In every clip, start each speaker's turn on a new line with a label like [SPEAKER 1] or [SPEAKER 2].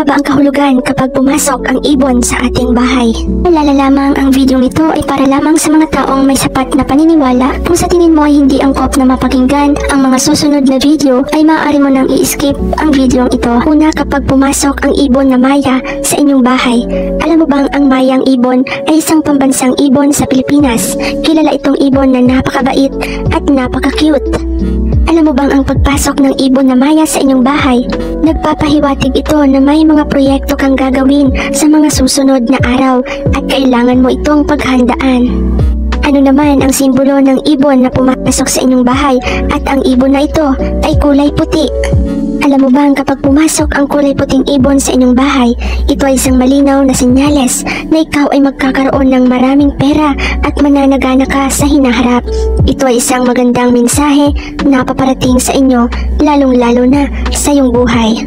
[SPEAKER 1] na ba ang kahulugan kapag pumasok ang ibon sa ating bahay? Alala lamang ang video ito ay para lamang sa mga taong may sapat na paniniwala. Kung sa tingin mo ay hindi angkop na mapakinggan ang mga susunod na video, ay maaari mo nang i-skip ang video ito. Una, kapag pumasok ang ibon na maya sa inyong bahay. Alam mo bang ang mayang ibon ay isang pambansang ibon sa Pilipinas? Kilala itong ibon na napakabait at napaka-cute. Alam mo bang ang pagpasok ng ibon na maya sa inyong bahay, nagpapahiwatig ito na may mga proyekto kang gagawin sa mga susunod na araw at kailangan mo itong paghandaan. Ano naman ang simbolo ng ibon na pumasok sa inyong bahay at ang ibon na ito ay kulay puti? Alam mo bang kapag pumasok ang kulay puting ibon sa inyong bahay, ito ay isang malinaw na senyales na ikaw ay magkakaroon ng maraming pera at mananagana ka sa hinaharap. Ito ay isang magandang mensahe na paparating sa inyo, lalong-lalo na sa iyong buhay.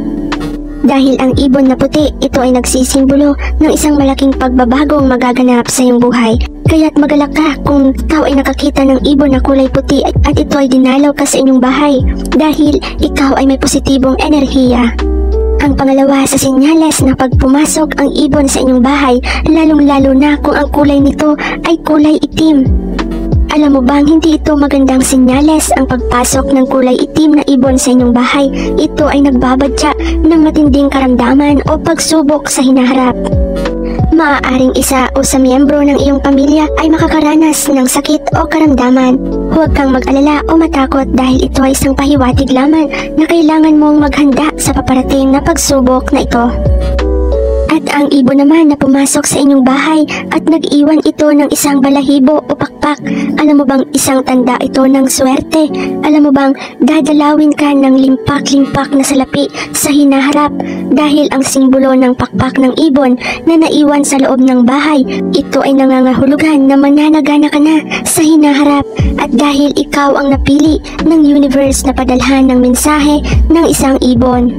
[SPEAKER 1] Dahil ang ibon na puti, ito ay nagsisimbolo ng isang malaking pagbabagong magaganap sa iyong buhay. Kaya't magalak ka kung ikaw ay nakakita ng ibon na kulay puti at ito ay dinalaw ka sa inyong bahay dahil ikaw ay may positibong enerhiya. Ang pangalawa sa senyales na pag pumasok ang ibon sa inyong bahay, lalong-lalo na kung ang kulay nito ay kulay itim. Alam mo bang hindi ito magandang senyales ang pagpasok ng kulay itim na ibon sa inyong bahay? Ito ay nagbabadya ng matinding karamdaman o pagsubok sa hinaharap. Maaaring isa o sa miyembro ng iyong pamilya ay makakaranas ng sakit o karamdaman. Huwag kang mag-alala o matakot dahil ito ay isang pahiwatig lamang na kailangan mong maghanda sa paparating na pagsubok na ito. At ang ibon naman na pumasok sa inyong bahay at nag-iwan ito ng isang balahibo o pakpak. Alam mo bang isang tanda ito ng swerte? Alam mo bang dadalawin ka ng limpak-limpak na salapi sa hinaharap dahil ang simbolo ng pakpak ng ibon na naiwan sa loob ng bahay, ito ay nangangahulugan na mananagana ka na sa hinaharap at dahil ikaw ang napili ng universe na padalhan ng mensahe ng isang ibon.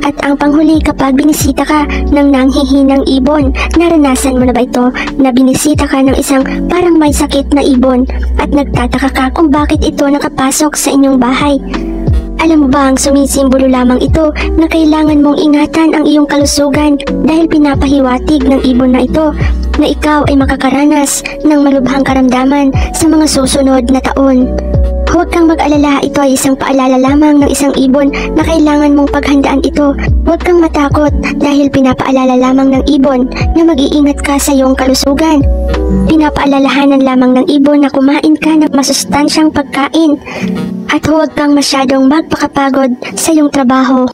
[SPEAKER 1] At ang panghuli, kapag binisita ka ng nanghihinang ibon, naranasan mo na ba ito na binisita ka ng isang parang may sakit na ibon at nagtataka ka kung bakit ito nakapasok sa inyong bahay? Alam mo ba ang sumisimbolo lamang ito na kailangan mong ingatan ang iyong kalusugan dahil pinapahiwatig ng ibon na ito na ikaw ay makakaranas ng malubhang karamdaman sa mga susunod na taon. Huwag kang mag-alala, ito ay isang paalala lamang ng isang ibon na kailangan mong paghandaan ito. Huwag kang matakot dahil pinapaalala lamang ng ibon na mag-iingat ka sa iyong kalusugan. Pinapaalalahanan lamang ng ibon na kumain ka ng masustansyang pagkain at huwag kang masyadong magpakapagod sa iyong trabaho.